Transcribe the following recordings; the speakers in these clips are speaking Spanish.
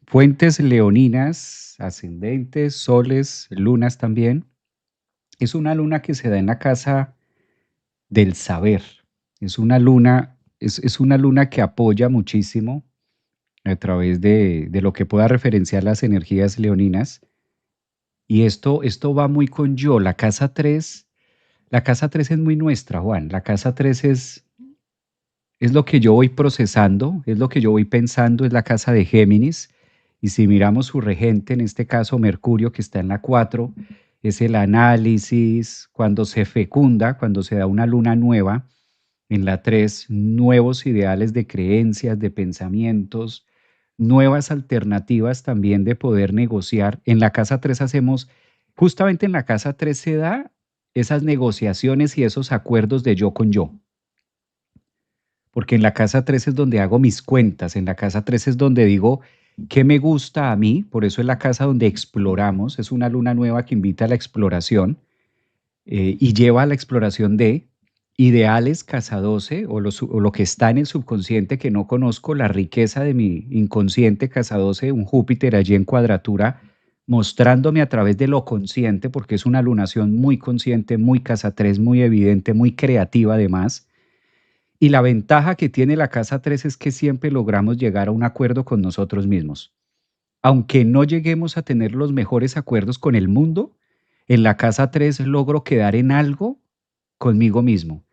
Fuentes leoninas, ascendentes, soles, lunas también. Es una luna que se da en la casa del saber. Es una luna que apoya muchísimo a través de lo que pueda referenciar las energías leoninas. Y esto va muy con yo. La casa 3 es muy nuestra, Juan. La casa 3 es lo que yo voy procesando, es lo que yo voy pensando, es la casa de Géminis. Y si miramos su regente, en este caso Mercurio, que está en la 4, es el análisis, cuando se fecunda, cuando se da una luna nueva. En la 3 nuevos ideales de creencias, de pensamientos, nuevas alternativas también de poder negociar. En la casa 3 justamente en la casa 3 se da esas negociaciones y esos acuerdos de yo con yo. Porque en la casa 3 es donde hago mis cuentas, en la casa 3 es donde digo qué me gusta a mí, por eso es la casa donde exploramos, es una luna nueva que invita a la exploración y lleva a la exploración de ideales casa 12 o lo que está en el subconsciente que no conozco, la riqueza de mi inconsciente casa 12, un Júpiter allí en cuadratura, mostrándome a través de lo consciente, porque es una lunación muy consciente, muy casa 3, muy evidente, muy creativa además. Y la ventaja que tiene la casa 3 es que siempre logramos llegar a un acuerdo con nosotros mismos. Aunque no lleguemos a tener los mejores acuerdos con el mundo, en la casa 3 logro quedar en algo conmigo mismo.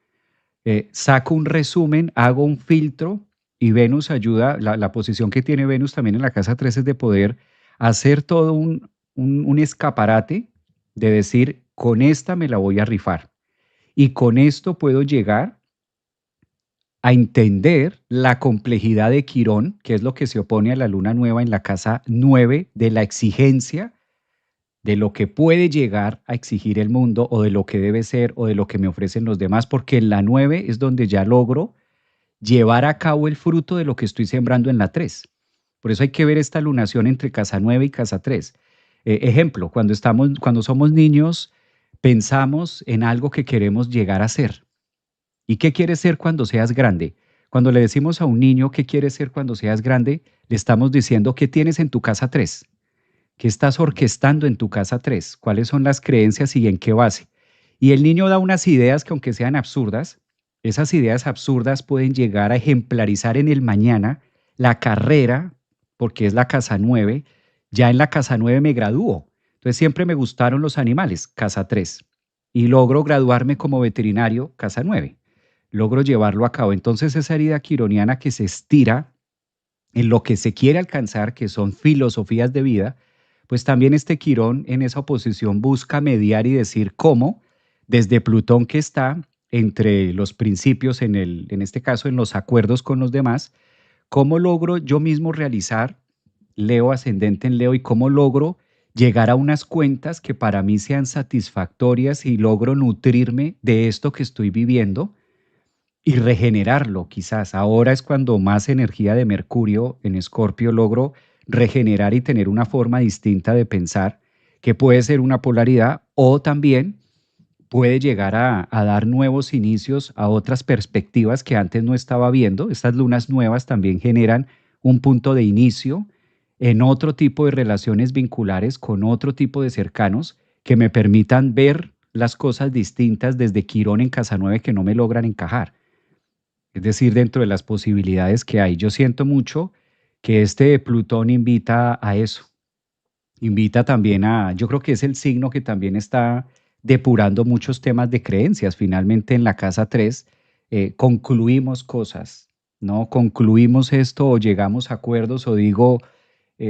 Saco un resumen, hago un filtro y Venus ayuda, la posición que tiene Venus también en la casa 3 es de poder hacer todo un escaparate de decir, con esta me la voy a rifar y con esto puedo llegar a entender la complejidad de Quirón, que es lo que se opone a la luna nueva en la casa 9 de la exigencia de lo que puede llegar a exigir el mundo o de lo que debe ser o de lo que me ofrecen los demás, porque en la 9 es donde ya logro llevar a cabo el fruto de lo que estoy sembrando en la 3. Por eso hay que ver esta lunación entre casa 9 y casa 3. Ejemplo, cuando somos niños, pensamos en algo que queremos llegar a ser. ¿Y qué quieres ser cuando seas grande? Cuando le decimos a un niño qué quieres ser cuando seas grande, le estamos diciendo qué tienes en tu casa 3, qué estás orquestando en tu casa 3, cuáles son las creencias y en qué base. Y el niño da unas ideas que aunque sean absurdas, esas ideas absurdas pueden llegar a ejemplarizar en el mañana la carrera, porque es la casa 9. Ya en la casa 9 me gradúo. Entonces siempre me gustaron los animales, casa 3. Y logro graduarme como veterinario, casa 9. Logro llevarlo a cabo. Entonces esa herida quironiana que se estira en lo que se quiere alcanzar, que son filosofías de vida, pues también este Quirón en esa oposición busca mediar y decir cómo, desde Plutón que está entre los principios, en este caso en los acuerdos con los demás, cómo logro yo mismo realizar, Leo ascendente en Leo, y cómo logro llegar a unas cuentas que para mí sean satisfactorias y logro nutrirme de esto que estoy viviendo y regenerarlo quizás. Ahora es cuando más energía de Mercurio en Escorpio logro regenerar y tener una forma distinta de pensar, que puede ser una polaridad o también puede llegar a dar nuevos inicios a otras perspectivas que antes no estaba viendo. Estas lunas nuevas también generan un punto de inicio en otro tipo de relaciones vinculares con otro tipo de cercanos que me permitan ver las cosas distintas desde Quirón en Casa 9 que no me logran encajar. Es decir, dentro de las posibilidades que hay. Yo siento mucho que este Plutón invita a eso, invita también yo creo que es el signo que también está depurando muchos temas de creencias. Finalmente en la casa 3 concluimos cosas, ¿no? Concluimos esto o llegamos a acuerdos o digo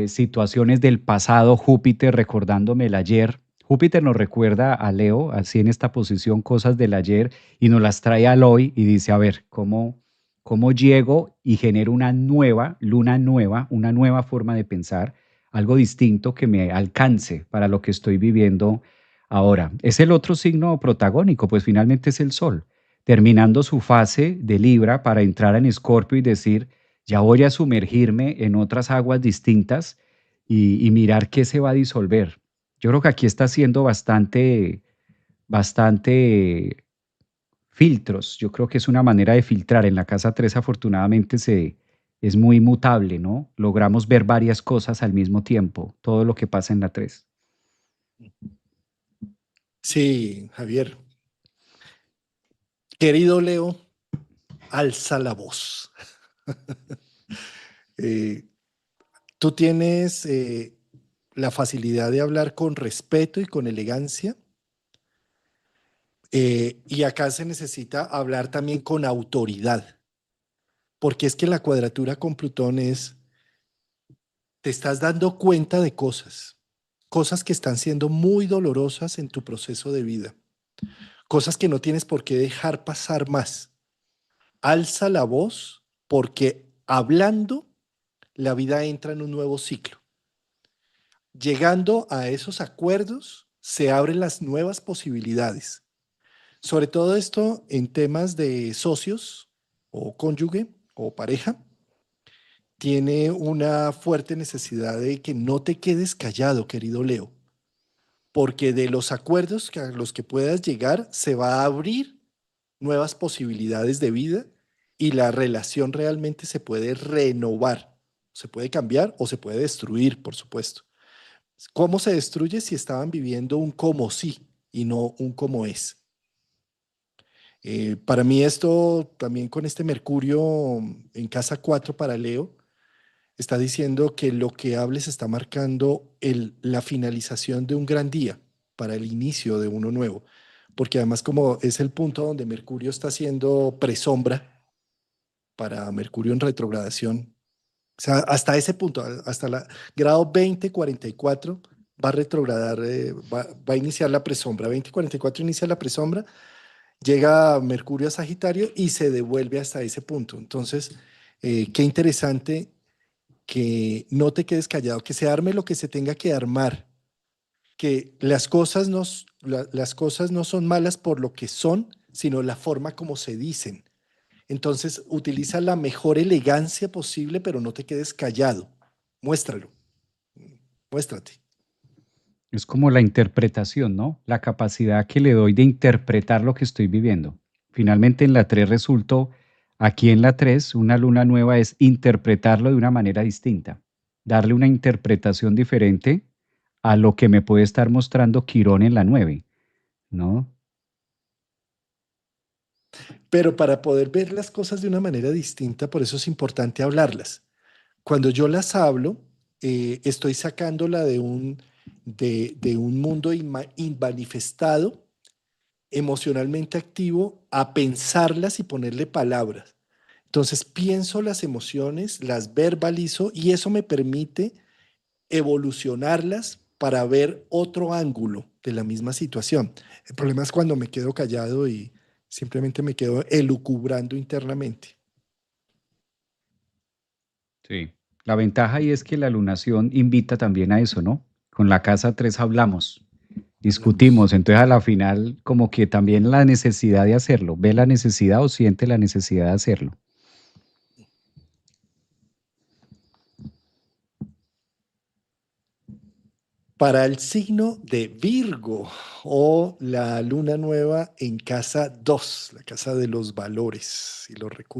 situaciones del pasado, Júpiter recordándome el ayer. Júpiter nos recuerda a Leo, así en esta posición, cosas del ayer y nos las trae al hoy y dice, a ver, ¿cómo llego y genero una nueva, luna nueva, una nueva forma de pensar, algo distinto que me alcance para lo que estoy viviendo ahora? Es el otro signo protagónico, pues finalmente es el Sol, terminando su fase de Libra para entrar en Escorpio y decir, ya voy a sumergirme en otras aguas distintas y mirar qué se va a disolver. Yo creo que aquí está haciendo bastante filtros. Yo creo que es una manera de filtrar. En la casa 3 afortunadamente es muy mutable, ¿no? Logramos ver varias cosas al mismo tiempo, todo lo que pasa en la 3. Sí, Javier. Querido Leo, alza la voz. Eh, Tú tienes la facilidad de hablar con respeto y con elegancia, y acá se necesita hablar también con autoridad, porque es que la cuadratura con Plutón es, te estás dando cuenta de cosas, cosas que están siendo muy dolorosas en tu proceso de vida, cosas que no tienes por qué dejar pasar más. Alza la voz porque hablando la vida entra en un nuevo ciclo. Llegando a esos acuerdos, se abren las nuevas posibilidades. Sobre todo esto en temas de socios o cónyuge o pareja, tiene una fuerte necesidad de que no te quedes callado, querido Leo, porque de los acuerdos a los que puedas llegar se va a abrir nuevas posibilidades de vida y la relación realmente se puede renovar, se puede cambiar o se puede destruir, por supuesto. ¿Cómo se destruye si estaban viviendo un como sí y no un como es? Para mí esto también con este Mercurio en casa 4 para Leo, está diciendo que lo que hables está marcando la finalización de un gran día para el inicio de uno nuevo, porque además como es el punto donde Mercurio está haciendo presombra para Mercurio en retrogradación, o sea, hasta ese punto, hasta el grado 2044 va a retrogradar, va a iniciar la presombra. 2044 inicia la presombra, llega Mercurio a Sagitario y se devuelve hasta ese punto. Entonces, qué interesante que no te quedes callado, que se arme lo que se tenga que armar, que las cosas no son malas por lo que son, sino la forma como se dicen. Entonces, utiliza la mejor elegancia posible, pero no te quedes callado. Muéstralo, muéstrate. Es como la interpretación, ¿no? La capacidad que le doy de interpretar lo que estoy viviendo. Finalmente en la 3 resultó, aquí en la 3 una luna nueva es interpretarlo de una manera distinta, darle una interpretación diferente a lo que me puede estar mostrando Quirón en la 9, ¿no? Pero para poder ver las cosas de una manera distinta, por eso es importante hablarlas. Cuando yo las hablo, estoy sacándola de un mundo inmanifestado, emocionalmente activo, a pensarlas y ponerle palabras. Entonces pienso las emociones, las verbalizo y eso me permite evolucionarlas para ver otro ángulo de la misma situación. El problema es cuando me quedo callado y simplemente me quedo elucubrando internamente. Sí. La ventaja ahí es que la lunación invita también a eso, ¿no? Con la casa 3 hablamos, Hablamos. discutimos, entonces a la final como que también la necesidad de hacerlo, ve la necesidad o siente la necesidad de hacerlo. Para el signo de Virgo o la luna nueva en casa 2, la casa de los valores y los recursos.